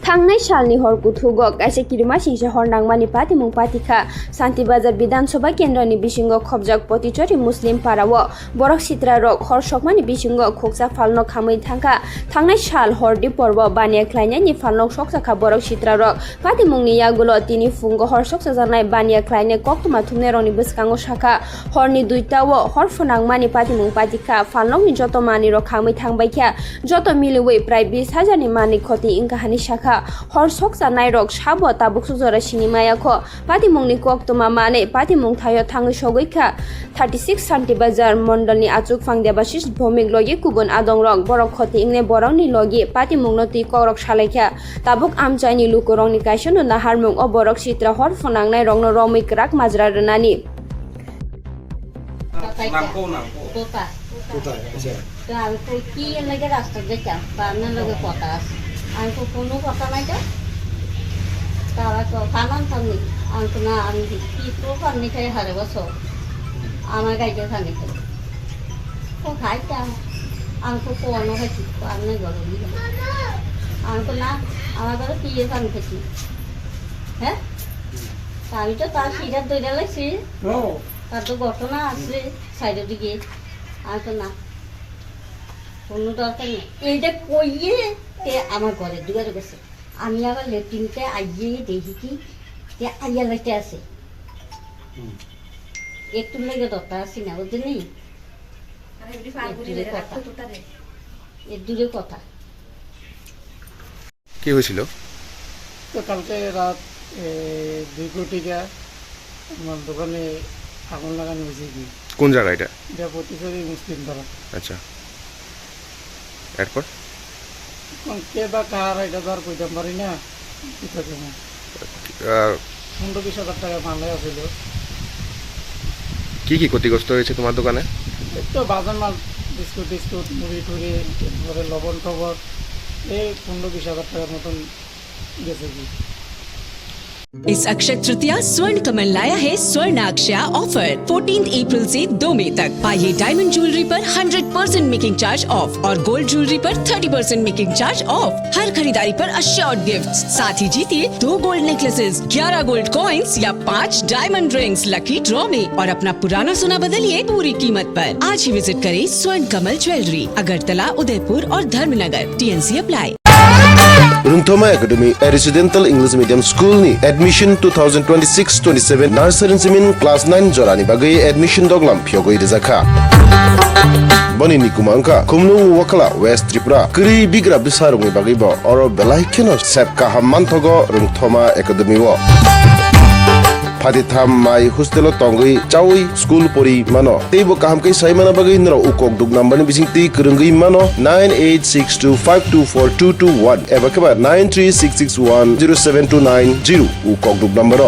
Thangnai salni hor kuthugo kaisa kirima singse hor nangmani patimung patika Santirbazar Bidhan Sabha Kendrani bisingo khobjak Paticheri Muslim Parao borok sitra rok hor sokmani bisingo khoksa Phalnok khamui thangka Thangnai sal hor di porbo bania khlainani Phalnok Sokchajakha borok sitra rok patimungni yagulo tini fungo hor sokchajaknai bania khlaine koktuma thumne roni bwskango shaka horni duitawo hor phonangmani patimung patika Phalnokni joto mani rok khamui thangbaikha joto miliwei prai 20,000 ni mani khoti ingkahani shaka hor sokjanai rok sabo tabuk sujora sinimaya kho patimungni koktuma mane patimung thayo thangi sogoikha 36 Santirbazar mondalni achuk phangdebasis bhomik logi kubun adong rok borok khoti ingne borokni logi patimungno tui korok salaikha tabuk amchaini lukurongni kaisono naharmung o borok sitra hor phonangnai rokno romui krak majra rnani Angko kono kota naja, tara ko kanan thani, angko na angki kito thani kaya hare baso, ama kaya jo thani kaya. Ko khai ta, angko kono kaya kito amne golo ni. Angko na, ama golo kiye thani kaya. He? Kami to tar sida doida lagi. No. Tar to goto na asli side dige. Angko na. Kono dorkar neyi. Eita koye. আমার ঘরে দুয়ারে গেছে আমি আবার লেট্রিনতে আইয়ে দেখি কি আইয়া লাইতে আছে একটু লেগে দরকার আছে না বুঝলি নেই এর দূরে কথা কি হয়েছিল তো কালকে রাত 2 কোটিকা আমার দোকানে আগুন লাগানো হয়েছে কি কোন জায়গা এটা পতিচেরি মুসলিম পাড়া আচ্ছা এরপর কে বা কার এটা তো আর কইতে পারি না এটা কেমন 15-20 হাজার টাকা মাল আছিল কি কি ক্ষতিগ্রস্ত হয়েছে তোমার দোকানে একটু বাজার মাল বিস্কুট মুড়ি টুড়ি ঘরে লবণ টবণ এই 15-20 হাজার টাকার মতন গেছে কি इस अक्षय तृतीया स्वर्ण कमल लाया है स्वर्ण अक्षया ऑफर 14 अप्रैल से 2 मई तक पाइए डायमंड ज्वेलरी पर 100% मेकिंग चार्ज ऑफ और गोल्ड ज्वेलरी पर 30% मेकिंग चार्ज ऑफ हर खरीदारी पर अश्योर्ड गिफ्ट्स साथ ही जीतिए 2 गोल्ड नेकलेसेस 11 गोल्ड कॉइन्स या 5 डायमंड रिंग्स लकी ड्रॉ में और अपना पुराना सोना बदलिए पूरी कीमत पर आज ही विजिट करें स्वर्ण कमल ज्वेलरी अगरतला उदयपुर और Dharmanagar TNC apply Thoma Academy, a residential English medium school ni admission 2026-27 nursery simin class 9 jorani bagai admission doglam phyogo irizakha bani ni kumangka khumnu wakala West Tripura kri bigra bisarungi bagai bo oro belai keno sepka hamman thogo Thoma Academy wo Patitam mai hostelo tongui chawi school pori mano teibo kaham kai sai mana bagai nro ukok duk number ni bising ti kurungi mano 9862524221 eba kaba 9366107290 ukok duk number